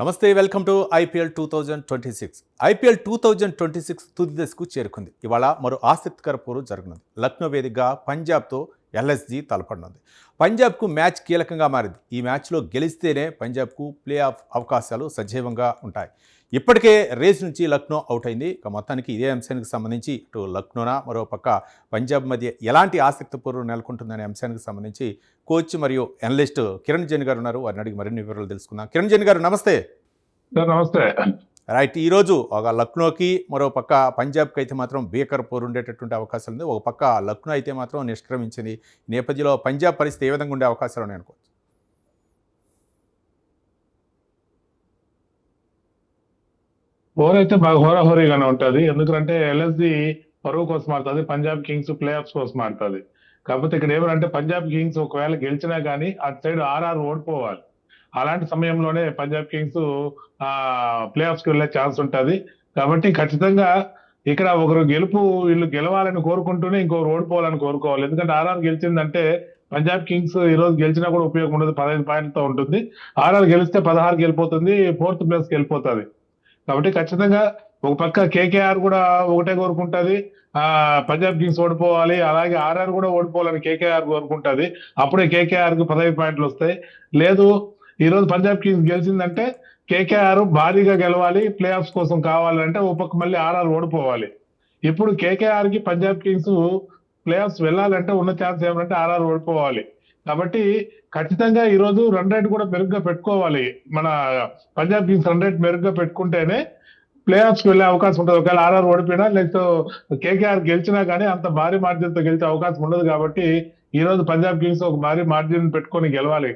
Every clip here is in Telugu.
నమస్తే, వెల్కమ్ టు ఐపీఎల్ 2026. ఐపీఎల్ 2026 తుది దశకు చేరుకుంది. ఇవాళ మరో ఆసక్తికర పోరు జరగనుంది. లక్నో వేదికగా పంజాబ్తో ఎల్ఎస్జీ తలపడనుంది. పంజాబ్కు మ్యాచ్ కీలకంగా మారింది. ఈ మ్యాచ్లో గెలిస్తేనే పంజాబ్కు ప్లే ఆఫ్ అవకాశాలు సజీవంగా ఉంటాయి. ఇప్పటికే రేస్ నుంచి లక్నో అవుట్ అయింది. ఇక మొత్తానికి ఇదే అంశానికి సంబంధించి ఇటు లక్నోనా మరోపక్క పంజాబ్ మధ్య ఎలాంటి ఆసక్తి పూర్వం నెలకొంటుందనే అంశానికి సంబంధించి కోచ్ మరియు అనలిస్ట్ కిరణ్ జైన్ గారు ఉన్నారు. వారిని అడిగి మరిన్ని వివరాలు తెలుసుకుందాం. కిరణ్ జైన్ గారు నమస్తే. నమస్తే. రైట్, ఈరోజు ఒక లక్నోకి మరో పక్క పంజాబ్కి అయితే మాత్రం భీకర్ పోరు ఉండేటటువంటి అవకాశాలు ఉంది. ఒక పక్క లక్నో అయితే మాత్రం నిష్క్రమించింది. ఈ నేపథ్యంలో పంజాబ్ పరిస్థితి ఏ విధంగా ఉండే అవకాశాలు ఉన్నాయి అనుకోవచ్చు? పోర్ అయితే బాగా హోరాహోరీగానే ఉంటుంది. ఎందుకంటే ఎల్ఎస్జి పరువు కోసం ఆడుతుంది, పంజాబ్ కింగ్స్ ప్లే ఆఫ్స్ కోసం ఆడుతుంది. కాకపోతే ఇక్కడ ఏమంటే పంజాబ్ కింగ్స్ ఒకవేళ గెలిచినా కానీ అటు సైడ్ ఆర్ఆర్ ఓడిపోవాలి. అలాంటి సమయంలోనే పంజాబ్ కింగ్స్ ప్లే ఆఫ్స్కి వెళ్ళే ఛాన్స్ ఉంటుంది. కాబట్టి ఖచ్చితంగా ఇక్కడ ఒకరు వీళ్ళు గెలవాలని కోరుకుంటూనే ఇంకొకరు ఓడిపోవాలని కోరుకోవాలి. ఎందుకంటే ఆర్ఆర్ గెలిచిందంటే పంజాబ్ కింగ్స్ ఈ రోజు గెలిచినా కూడా ఉపయోగం ఉండదు, 15 పాయింట్లతో ఉంటుంది. ఆర్ఆర్ గెలిస్తే 16కి వెళ్ళిపోతుంది, 4th ప్లేస్కి వెళ్ళిపోతుంది. కాబట్టి ఖచ్చితంగా ఒక పక్క కేకేఆర్ కూడా ఒకటే కోరుకుంటుంది, పంజాబ్ కింగ్స్ ఓడిపోవాలి, అలాగే ఆర్ఆర్ కూడా ఓడిపోవాలని కేకేఆర్ కోరుకుంటుంది. అప్పుడే కేకేఆర్ కు 15 పాయింట్లు వస్తాయి. లేదు ఈ రోజు పంజాబ్ కింగ్స్ గెలిచిందంటే కేకేఆర్ భారీగా గెలవాలి, ప్లే ఆఫ్స్ కోసం కావాలంటే ఒక పక్క మళ్ళీ ఆర్ఆర్ ఓడిపోవాలి. ఇప్పుడు కేకేఆర్ కి పంజాబ్ కింగ్స్ ప్లే ఆఫ్స్ వెళ్ళాలంటే ఉన్న ఛాన్స్ ఏమంటే ఆర్ఆర్ ఓడిపోవాలి. కాబట్టి ఖచ్చితంగా ఈ రోజు రన్ రేట్ కూడా మెరుగ్గా పెట్టుకోవాలి. మన పంజాబ్ కింగ్స్ రన్ రేట్ మెరుగ్గా పెట్టుకుంటేనే ప్లే ఆఫ్స్కి వెళ్ళే అవకాశం ఉంటుంది. ఒకవేళ ఆర్ఆర్ ఓడిపోయినా లేకపోతే కేకేఆర్ గెలిచినా కానీ అంత భారీ మార్జిన్ తో గెలిచే అవకాశం ఉండదు. కాబట్టి ఈ రోజు పంజాబ్ కింగ్స్ ఒక భారీ మార్జిన్ పెట్టుకొని గెలవాలి.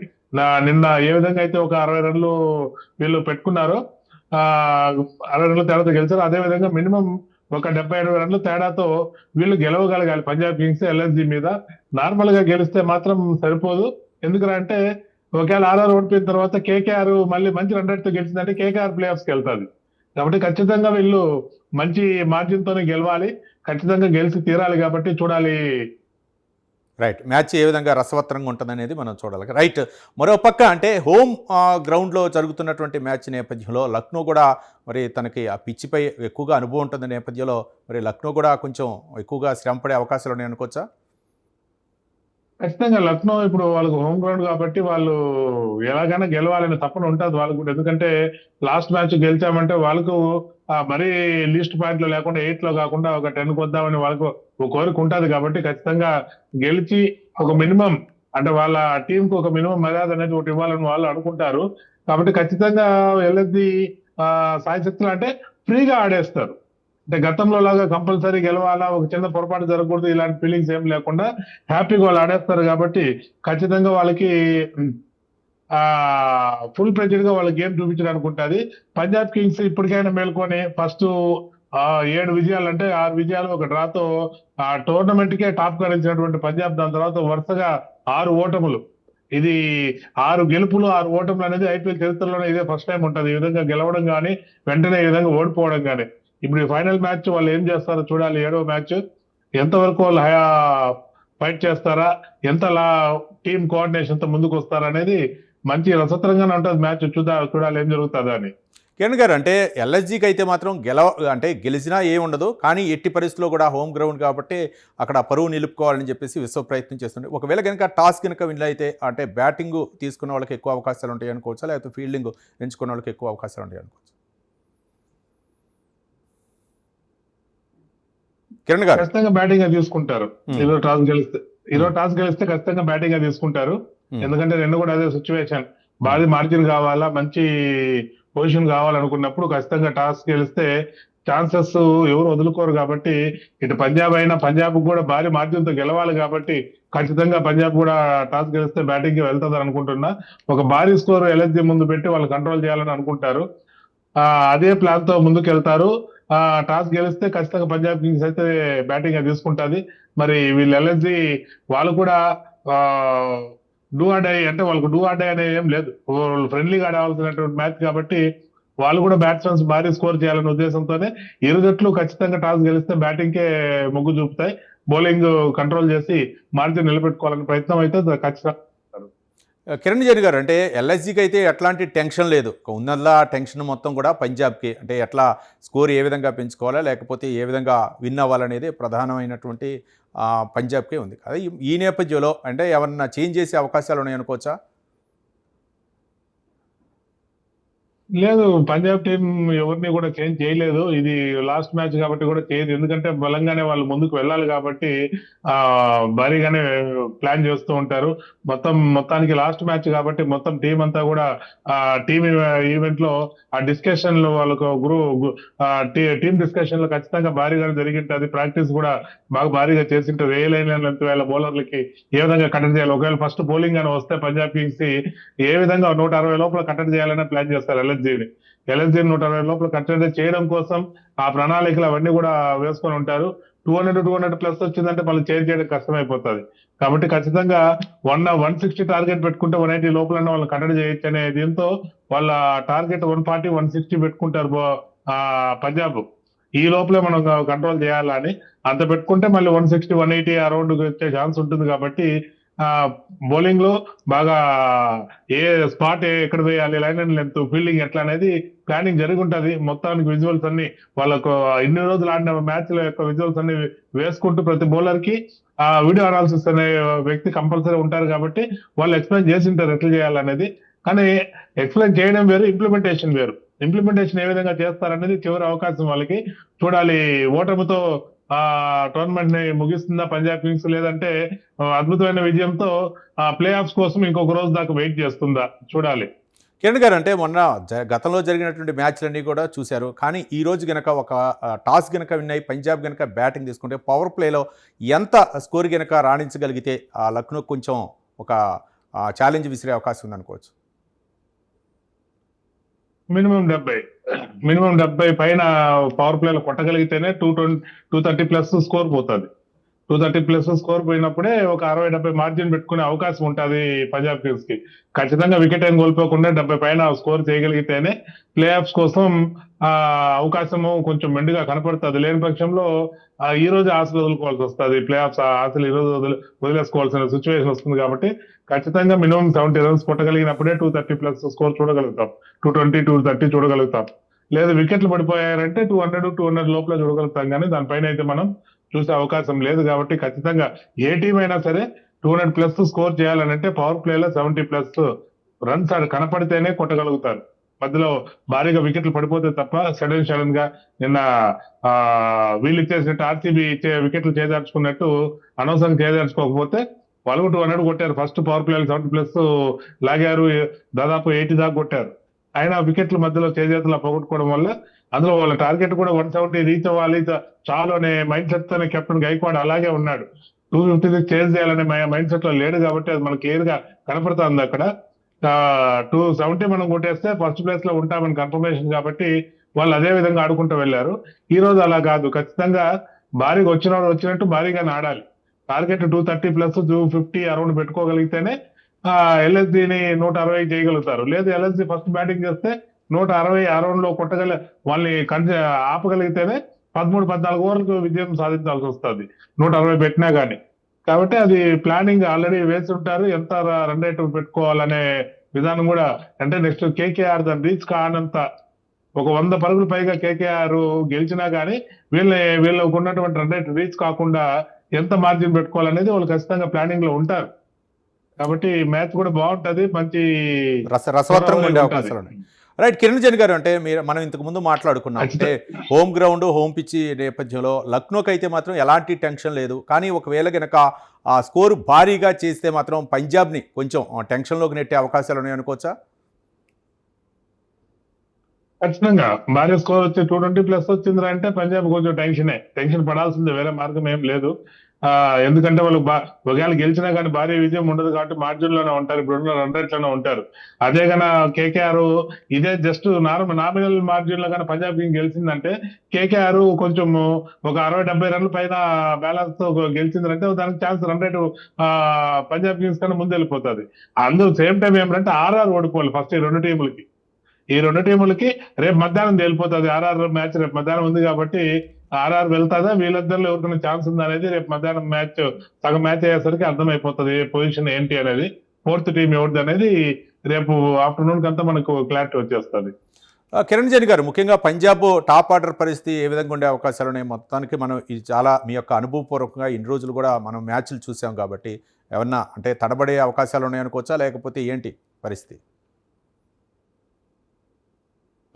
నిన్న ఏ విధంగా అయితే ఒక 60 రన్లు వీళ్ళు పెట్టుకున్నారో, 60 రన్ల తేడాతో గెలిచారు, అదే విధంగా మినిమం ఒక 70-80 రన్ల తేడాతో వీళ్ళు గెలవగలగాలి పంజాబ్ కింగ్స్ ఎల్ఎస్జి మీద. నార్మల్ గా గెలిస్తే మాత్రం సరిపోదు. ఎందుకంటే ఒకవేళ ఆర్ఆర్ ఓడిపోయిన తర్వాత కేకేఆర్ మళ్ళీ మంచి రన్ రేట్ తో గెలిచిందంటే కేకేఆర్ ప్లే ఆఫ్స్కి వెళ్తుంది. కాబట్టి ఖచ్చితంగా వీళ్ళు మంచి మార్జిన్ తోనే గెలవాలి, ఖచ్చితంగా గెలిచి తీరాలి. కాబట్టి చూడాలి. రైట్, మ్యాచ్ ఏ విధంగా రసవత్తరంగా ఉంటుందనేది మనం చూడాలి. రైట్, మరో పక్క అంటే హోమ్ గ్రౌండ్లో జరుగుతున్నటువంటి మ్యాచ్ నేపథ్యంలో లక్నో కూడా మరి తనకి ఆ పిచ్చిపై ఎక్కువగా అనుభవం ఉంటుంది నేపథ్యంలో మరి లక్నో కూడా కొంచెం ఎక్కువగా శ్రమ పడే అవకాశాలు ఉన్నాయి అనుకోవచ్చా? ఖచ్చితంగా లక్నో ఇప్పుడు వాళ్ళకు హోమ్ గ్రౌండ్ కాబట్టి వాళ్ళు ఎలాగైనా గెలవాలని తప్పన ఉంటుంది వాళ్ళకు కూడా. ఎందుకంటే లాస్ట్ మ్యాచ్ గెలిచామంటే వాళ్ళకు మరీ లీస్ట్ పాయింట్ లో లేకుండా 8 లో కాకుండా ఒక 10కి వద్దామని వాళ్ళకు ఒక కోరిక ఉంటుంది. కాబట్టి ఖచ్చితంగా గెలిచి ఒక మినిమం అంటే వాళ్ళ టీంకు ఒక మినిమం మర్యాద అనేది ఒకటి ఇవ్వాలని వాళ్ళు అనుకుంటారు. కాబట్టి ఖచ్చితంగా ఎల్ఎస్జి సాయి శక్తులు అంటే ఫ్రీగా ఆడేస్తారు. అంటే గతంలో లాగా కంపల్సరీ గెలవాలా, ఒక చిన్న పొరపాటు జరగకూడదు, ఇలాంటి ఫీలింగ్స్ ఏం లేకుండా హ్యాపీగా వాళ్ళు ఆడేస్తారు. కాబట్టి ఖచ్చితంగా వాళ్ళకి ఫుల్ ప్రెజెడ్ గా వాళ్ళ గేమ్ చూపించడానికి ఉంటుంది. పంజాబ్ కింగ్స్ ఇప్పటికైనా మేల్కొని ఫస్ట్ 7 విజయాలు అంటే 6 విజయాలు ఒక డ్రాతో ఆ టోర్నమెంట్ కే టాప్ గా నిలిచినటువంటి పంజాబ్ దాని తర్వాత వరుసగా 6 ఓటములు, ఇది 6 గెలుపులు 6 ఓటములు అనేది ఐపీఎల్ చరిత్రలోనే ఇదే ఫస్ట్ టైం ఉంటుంది. ఈ విధంగా గెలవడం కానీ వెంటనే ఈ విధంగా ఓడిపోవడం కానీ. ఇప్పుడు ఈ ఫైనల్ మ్యాచ్ వాళ్ళు ఏం చేస్తారో చూడాలి. 7వ మ్యాచ్ ఎంతవరకు వాళ్ళు ఫైట్ చేస్తారా, ఎంత టీమ్ కోఆర్డినేషన్ తో ముందుకు వస్తారా అనేది మంచి రసత్రంగానే ఉంటుంది మ్యాచ్. చూడాలి ఏం జరుగుతుందా అని. కిరణ్ గారు, అంటే ఎల్ఎస్జీకి అయితే మాత్రం గెలిచినా ఏం ఉండదు, కానీ ఎట్టి పరిస్థితుల్లో కూడా హోమ్ గ్రౌండ్ కాబట్టి అక్కడ పరువు నిలుపుకోవాలని చెప్పేసి విశ్వ ప్రయత్నం చేస్తుండే. ఒకవేళ కనుక టాస్ కనుక విన్ అయితే అంటే బ్యాటింగ్ తీసుకున్న వాళ్ళకి ఎక్కువ అవకాశాలు ఉంటాయి అనుకోవచ్చా, లేకపోతే ఫీల్డింగ్ ఎంచుకున్న వాళ్ళకి ఎక్కువ అవకాశాలు ఉంటాయి అనుకోవచ్చు? కిరణ్ గారు, ఖచ్చితంగా బ్యాటింగ్ గా తీసుకుంటారు. ఈరోజు టాస్ గెలిస్తే ఖచ్చితంగా బ్యాటింగ్ గా తీసుకుంటారు. ఎందుకంటే రెండు కూడా అదే సిచ్యువేషన్, భారీ మార్జిన్ కావాలా, మంచి పొజిషన్ కావాలనుకున్నప్పుడు ఖచ్చితంగా టాస్ గెలిస్తే ఛాన్సెస్ ఎవరు వదులుకోరు. కాబట్టి ఇటు పంజాబ్ కూడా భారీ మార్జిన్ తో గెలవాలి. కాబట్టి ఖచ్చితంగా పంజాబ్ కూడా టాస్ గెలిస్తే బ్యాటింగ్ కి వెళ్తుంది అనుకుంటున్నా. ఒక భారీ స్కోర్ ఎల్ఎస్జి ముందు పెట్టి వాళ్ళు కంట్రోల్ చేయాలని అనుకుంటారు. అదే ప్లాన్ తో ముందుకు వెళ్తారు. టాస్ గెలిస్తే ఖచ్చితంగా పంజాబ్ కింగ్స్ అయితే బ్యాటింగ్ గా తీసుకుంటుంది. మరి వీళ్ళు ఎల్ఎస్జి వాళ్ళు కూడా డూ ఆర్ డై అంటే వాళ్ళకు డూ ఆర్ డై అనేది ఏం లేదు, వాళ్ళు ఫ్రెండ్లీగా ఆడవలసినటువంటి మ్యాచ్. కాబట్టి వాళ్ళు కూడా బ్యాట్స్మెన్స్ భారీ స్కోర్ చేయాలనే ఉద్దేశంతోనే ఇరు జట్లు ఖచ్చితంగా టాస్ గెలిస్తే బ్యాటింగ్ కే మొగ్గు చూపుతాయి. బౌలింగ్ కంట్రోల్ చేసి మార్జిన్ నిలబెట్టుకోవాలనే ప్రయత్నం అయితే ఖచ్చితంగా. కిరణ్ జైన్ గారు, అంటే ఎల్ఎస్జీకి అయితే ఎట్లాంటి టెన్షన్ లేదు. ఉన్నదా టెన్షన్ మొత్తం కూడా పంజాబ్కి, అంటే ఎట్లా స్కోర్ ఏ విధంగా పెంచుకోవాలా, లేకపోతే ఏ విధంగా విన్ అవ్వాలనేది ప్రధానమైనటువంటి పంజాబ్కే ఉంది. అదే ఈ నేపథ్యంలో అంటే ఏమన్నా చేంజ్ చేసే అవకాశాలు ఉన్నాయనుకోవచ్చా? లేదు, పంజాబ్ టీం ఎవరిని కూడా చేంజ్ చేయలేదు. ఇది లాస్ట్ మ్యాచ్ కాబట్టి కూడా చేయదు. ఎందుకంటే బలంగానే వాళ్ళు ముందుకు వెళ్ళాలి కాబట్టి ఆ భారీగానే ప్లాన్ చేస్తూ ఉంటారు. మొత్తానికి లాస్ట్ మ్యాచ్ కాబట్టి మొత్తం టీం అంతా కూడా ఆ టీమ్ ఈవెంట్ లో ఆ డిస్కషన్ లో వాళ్ళకు టీమ్ డిస్కషన్ లో ఖచ్చితంగా భారీగానే జరిగింటది. ప్రాక్టీస్ కూడా బాగా భారీగా చేసింటారు. ఏ లైన్ వేళ బౌలర్లకి ఏ విధంగా కట్టడి చేయాలి. ఒకవేళ ఫస్ట్ బౌలింగ్ అని వస్తే పంజాబ్ కింగ్స్ ఏ విధంగా 160 లోపల కట్టడి చేయాలనే ప్లాన్ చేస్తారు. ఎల్ఎస్జీని 160 లోపల కట్టడి చేయడం కోసం ఆ ప్రణాళికలు అవన్నీ కూడా వేసుకొని ఉంటారు. 200 ప్లస్ వచ్చిందంటే మళ్ళీ చేంజ్ చేయడం కష్టమైపోతుంది. కాబట్టి ఖచ్చితంగా 160 టార్గెట్ పెట్టుకుంటే 180 లోపల వాళ్ళు కట్టడి చేయొచ్చు అనే దీంతో వాళ్ళ టార్గెట్ 140 160 పెట్టుకుంటారు పంజాబ్. ఈ లోపలే మనం కంట్రోల్ చేయాలని అంత పెట్టుకుంటే మళ్ళీ 160 180 ఆ రౌండ్ వచ్చే ఛాన్స్ ఉంటుంది. కాబట్టి ఆ బౌలింగ్ లో బాగా ఏ స్పాట్ ఎక్కడ వేయాలి, లైన్ అండ్ లెంత్, ఫీల్డింగ్ ఎట్లా అనేది ప్లానింగ్ జరిగి ఉంటది. మొత్తానికి విజువల్స్ అన్ని వాళ్ళకు ఇన్ని రోజులు ఆడిన మ్యాచ్ ల యొక్క విజువల్స్ అన్ని వేసుకుంటూ ప్రతి బౌలర్ కి ఆ వీడియో అనాలిసిస్ అనే వ్యక్తి కంపల్సరీ ఉంటారు. కాబట్టి వాళ్ళు ఎక్స్ప్లెయిన్ చేసి ఉంటారు ఎట్లా చేయాలనేది. కానీ ఎక్స్ప్లెయిన్ చేయడం వేరు, ఇంప్లిమెంటేషన్ వేరు. ఇంప్లిమెంటేషన్ ఏ విధంగా చేస్తారనేది చివరి అవకాశం వాళ్ళకి చూడాలి. ఓటమితో టోర్నమెంట్ ని ముగిస్తుందా పంజాబ్ కింగ్స్, లేదంటే అద్భుతమైన విజయంతో ప్లే ఆఫ్స్ కోసం ఇంకొక రోజు దాకా వెయిట్ చేస్తుందా చూడాలి. కిరణ్ గారు, అంటే మొన్న గతంలో జరిగినటువంటి మ్యాచ్లన్నీ కూడా చూశారు. కానీ ఈ రోజు గనక ఒక టాస్ గనక విన్ అయ్యి పంజాబ్ గనక బ్యాటింగ్ తీసుకుంటే పవర్ ప్లేలో ఎంత స్కోర్ గనక రాణించగలిగితే ఆ లక్నో కొంచెం ఒక ఛాలెంజ్ విసిరే అవకాశం ఉందనుకోవచ్చు. మినిమం 70 పైన పవర్ ప్లేలో కొట్టగలిగితేనే 230 ప్లస్ స్కోర్ పోతుంది. 230 ప్లస్ స్కోర్ పోయినప్పుడే ఒక 60-70 మార్జిన్ పెట్టుకునే అవకాశం ఉంటుంది పంజాబ్ కింగ్స్ కి. ఖచ్చితంగా వికెట్ ఏం కోల్పోకుండా 70 పైన స్కోర్ చేయగలిగితేనే ప్లే ఆఫ్స్ కోసం అవకాశము కొంచెం మెండుగా కనపడుతుంది. లేని పక్షంలో ఈ రోజు ఆశలు వదులుకోవాల్సి వస్తుంది. ప్లే ఆఫ్స్ ఆశలు ఈ రోజు వదిలేసుకోవాల్సిన సిచ్యువేషన్ వస్తుంది. కాబట్టి ఖచ్చితంగా మినిమం 70 రన్స్ కొట్టగలిగినప్పుడే 230 ప్లస్ స్కోర్ చూడగలుగుతాం. 220 230 చూడగలుగుతాం. లేదు వికెట్లు పడిపోయారంటే 200 లోపల చూడగలుగుతాం. కానీ దానిపైన అయితే మనం చూసే అవకాశం లేదు. కాబట్టి ఖచ్చితంగా ఏ టీం అయినా సరే 200 ప్లస్ స్కోర్ చేయాలనంటే పవర్ ప్లేలో 70 ప్లస్ రన్స్ కనపడితేనే కొట్టగలుగుతారు. మధ్యలో భారీగా వికెట్లు పడిపోతే తప్ప సడన్ గా నిన్న వీళ్ళు ఇచ్చేసినట్టు ఆర్సీబీ ఇచ్చే వికెట్లు చేజార్చుకున్నట్టు అనవసరంగా చేజార్చుకోకపోతే వాళ్ళు 200 కొట్టారు. ఫస్ట్ పవర్ ప్లే 70 ప్లస్ లాగారు, దాదాపు 80 దాకా కొట్టారు. అయినా వికెట్ల మధ్యలో చేజేతులా పోగొట్టుకోవడం వల్ల అందులో వాళ్ళ టార్గెట్ కూడా 170 రీచ్ అవ్వాలి చాలు అనే మైండ్ సెట్ తోనే కెప్టెన్ గైక్వాడ్ అలాగే ఉన్నాడు. 250 చేజ్ చేయాలనే మైండ్ సెట్ లో లేడు. కాబట్టి అది మనకి క్లియర్ గా కనపడుతుంది. అక్కడ 270 మనం కొట్టేస్తే ఫస్ట్ ప్లేస్ లో ఉంటామని కన్ఫర్మేషన్. కాబట్టి వాళ్ళు అదే విధంగా ఆడుకుంటూ వెళ్ళారు. ఈ రోజు అలా కాదు, ఖచ్చితంగా భారీగా వచ్చినట్టు భారీగానే ఆడాలి. టార్గెట్ 230 ప్లస్ 250 అరౌండ్ పెట్టుకోగలిగితేనే ఎల్ఎస్జీని 160 చేయగలుగుతారు. లేదు ఎల్ఎస్జీ ఫస్ట్ బ్యాటింగ్ చేస్తే 160 అరౌండ్ లో వాళ్ళని ఆపగలిగితేనే 13-14 ఓవర్లకు విజయం సాధించాల్సి వస్తుంది 160 పెట్టినా గానీ. కాబట్టి అది ప్లానింగ్ ఆల్రెడీ వేసి ఉంటారు. ఎంత రన్ రేట్ పెట్టుకోవాలనే విధానం కూడా. అంటే నెక్స్ట్ కేకేఆర్ దాన్ని రీచ్ కానంత ఒక 100 పరుగులు పైగా కేకేఆర్ గెలిచినా గానీ వీళ్ళకు ఉన్నటువంటి రన్ రేట్ రీచ్ కాకుండా ఎంత మార్జిన్ పెట్టుకోవాలనేది వాళ్ళు ఖచ్చితంగా ప్లానింగ్ లో ఉంటారు. కాబట్టి మ్యాచ్ కూడా బాగుంటది, మంచి రసవత్తరంగా ఉండే అవకాశాలు ఉన్నాయి. రైట్ కిరణ్ జైన్ గారు, అంటే మనం ఇంతకు ముందు మాట్లాడుకున్నాం, అంటే హోమ్ గ్రౌండ్ హోమ్ పిచ్ నేపథ్యంలో లక్నోకి అయితే మాత్రం ఎలాంటి టెన్షన్ లేదు. కానీ ఒకవేళ కనుక ఆ స్కోర్ భారీగా చేస్తే మాత్రం పంజాబ్ని కొంచెం టెన్షన్లోకి నెట్టే అవకాశాలు ఉన్నాయి అనుకోవచ్చా? ఖచ్చితంగా భారీ స్కోర్ వచ్చి 220 ప్లస్ వచ్చిందిరా అంటే పంజాబ్ కొంచెం టెన్షన్ పడాల్సిందే, వేరే మార్గం ఏం లేదు. ఎందుకంటే వాళ్ళు ఒకవేళ గెలిచినా కానీ భారీ విజయం ఉండదు కాబట్టి మార్జిన్ లోనే ఉంటారు. ఇప్పుడు రన్ రేట్ లోనే ఉంటారు. అదే కన్నా కేకేఆర్ ఇదే జస్ట్ నామినల్ మార్జిన్ లో కానీ పంజాబ్ కింగ్ గెలిచిందంటే కేకేఆర్ కొంచెం ఒక 60-70 రన్ల పైన బ్యాలెన్స్ తో గెలిచిందంటే దానికి chance run rate Punjab Kings కన్నా ముందు వెళ్ళిపోతుంది. అందులో సేమ్ టైం ఏమంటే ఆర్ఆర్ ఓడిపోవాలి ఫస్ట్ ఈ రెండు టీములకి రేపు మధ్యాహ్నం తేలిపోతుంది. ఆర్ఆర్ మ్యాచ్ రేపు మధ్యాహ్నం ఉంది కాబట్టి ఆర్ఆర్ వెళ్తాదా వీళ్ళిద్దరిలో ఎవరికైనా ఛాన్స్ ఉందా అనేది రేపు మధ్యాహ్నం సగం మ్యాచ్ అయ్యేసరికి అర్థమైపోతుంది పొజిషన్ ఏంటి అనేది. ఫోర్త్ టీం ఎవరిది అనేది రేపు ఆఫ్టర్నూన్ కంతా మనకు క్లారిటీ వచ్చేస్తుంది. కిరణ్ జైన్ గారు, ముఖ్యంగా పంజాబ్ టాప్ ఆర్డర్ పరిస్థితి ఏ విధంగా ఉండే అవకాశాలు ఉన్నాయి? మొత్తానికి మనం ఇది చాలా మీ యొక్క అనుభవపూర్వకంగా ఇన్ని రోజులు కూడా మనం మ్యాచ్లు చూసాం కాబట్టి ఏమన్నా అంటే తడబడే అవకాశాలు ఉన్నాయనుకోవచ్చా, లేకపోతే ఏంటి పరిస్థితి?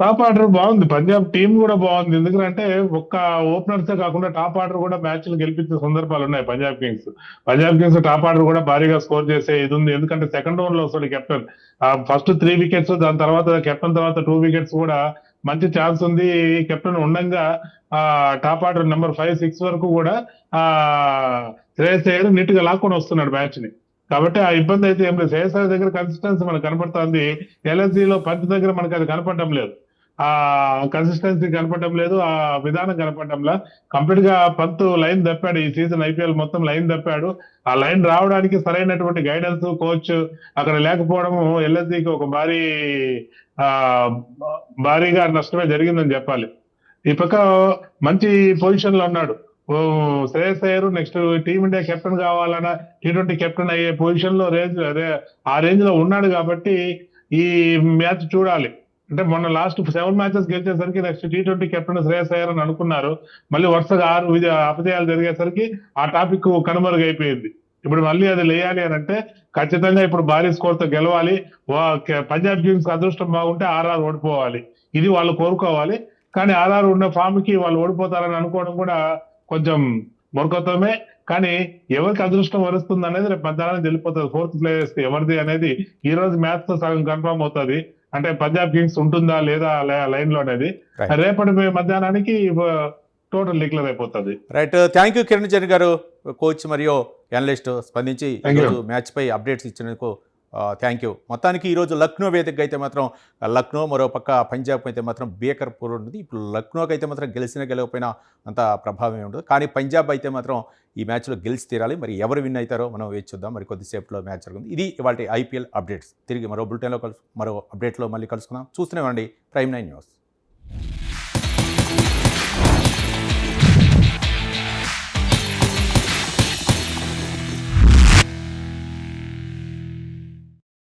టాప్ ఆర్డర్ బాగుంది, పంజాబ్ టీం కూడా బాగుంది. ఎందుకంటే ఒక్క ఓపెనర్సే కాకుండా టాప్ ఆర్డర్ కూడా మ్యాచ్లు గెలిపించే సందర్భాలు ఉన్నాయి పంజాబ్ కింగ్స్ టాప్ ఆర్డర్ కూడా భారీగా స్కోర్ చేసే ఇది ఉంది. ఎందుకంటే సెకండ్ ఓవర్ లో వస్తాడు కెప్టెన్, ఫస్ట్ 3 వికెట్స్, దాని తర్వాత కెప్టెన్ తర్వాత 2 వికెట్స్ కూడా మంచి ఛాన్స్ ఉంది. కెప్టెన్ ఉండంగా టాప్ ఆర్డర్ నెంబర్ 5, 6 వరకు కూడా శ్రేయస్ అయ్యర్ నీట్ గా లాక్కొని వస్తున్నాడు మ్యాచ్ ని. కాబట్టి ఆ ఇబ్బంది అయితే ఏం లేదు. శ్రేయస్ అయ్యర్ దగ్గర కన్సిస్టెన్సీ మనకు కనపడుతుంది. ఎల్ఎస్జీలో పంచ్ దగ్గర మనకు అది కనపడటం లేదు, ఆ కన్సిస్టెన్సీ కనపడటం లేదు, ఆ విధానం కనపడటంలా. కంప్లీట్ గా పంత్ లైన్ తప్పాడు ఈ సీజన్, ఐపీఎల్ మొత్తం లైన్ తప్పాడు. ఆ లైన్ రావడానికి సరైనటువంటి గైడెన్స్ కోచ్ అక్కడ లేకపోవడం ఎల్ఎస్జీకి ఒక భారీగా నష్టమే జరిగిందని చెప్పాలి. ఈ పక్క మంచి పొజిషన్ లో ఉన్నాడు Shreyas Iyer. Next team India captain కావాలన్నా, T20 కెప్టెన్ అయ్యే పొజిషన్ లో ఆ రేంజ్ లో ఉన్నాడు. కాబట్టి ఈ మ్యాచ్ చూడాలి. అంటే మొన్న లాస్ట్ 7 మ్యాచెస్ గెలిచేసరికి next T20 captain Shreyas Iyer అని అనుకున్నారు. మళ్ళీ వరుసగా 6 అపజయాలు జరిగేసరికి ఆ టాపిక్ కనుమరుగైపోయింది. ఇప్పుడు మళ్ళీ అది లేయాలి అని అంటే ఖచ్చితంగా ఇప్పుడు భారీ స్కోర్ తో గెలవాలి. పంజాబ్ కింగ్స్ అదృష్టం బాగుంటే ఆర్ఆర్ ఓడిపోవాలి, ఇది వాళ్ళు కోరుకోవాలి. కానీ ఆర్ఆర్ ఉన్న ఫామ్ కి వాళ్ళు ఓడిపోతారని అనుకోవడం కూడా కొంచెం మూర్ఖత్వమే. కానీ ఎవరికి అదృష్టం వరుస్తుంది అనేది రేపు మధ్యాహ్నం తెలిపోతుంది. 4th ప్లేస్ ఎవరిది అనేది ఈ రోజు మ్యాచ్ తో సగం కన్ఫర్మ్ అవుతుంది. అంటే పంజాబ్ కింగ్స్ ఉంటుందా లేదా లైన్ లో అనేది రేపటి మధ్యాహ్నానికి టోటల్ డిక్లేర్ అయిపోతుంది. Right, thank you Kiran Jain గారు, కోచ్ మరియు అనలిస్ట్ స్పందించి ఈరోజు మ్యాచ్ పై అప్డేట్స్ ఇచ్చినందుకు థ్యాంక్ యూ. మొత్తానికి ఈరోజు లక్నో వేదికగా అయితే మాత్రం లక్నో, మరో పక్క పంజాబ్ అయితే మాత్రం బేకర్పూర్ ఉంటుంది. ఇప్పుడు లక్నోకి అయితే మాత్రం గెలవకపోయినా అంత ప్రభావం ఉండదు. కానీ పంజాబ్ అయితే మాత్రం ఈ మ్యాచ్లో గెలిచి తీరాలి. మరి ఎవరు విన్ అవుతారో మనం వేచి చూద్దాం. మరి కొద్దిసేపులో మ్యాచ్ జరుగుతుంది. ఇది ఇవాళ ఐపీఎల్ అప్డేట్స్. తిరిగి మరో బులెటిన్లో మరో అప్డేట్లో మళ్ళీ కలుసుకుందాం. చూస్తూనే ఉండండి Prime 9 న్యూస్.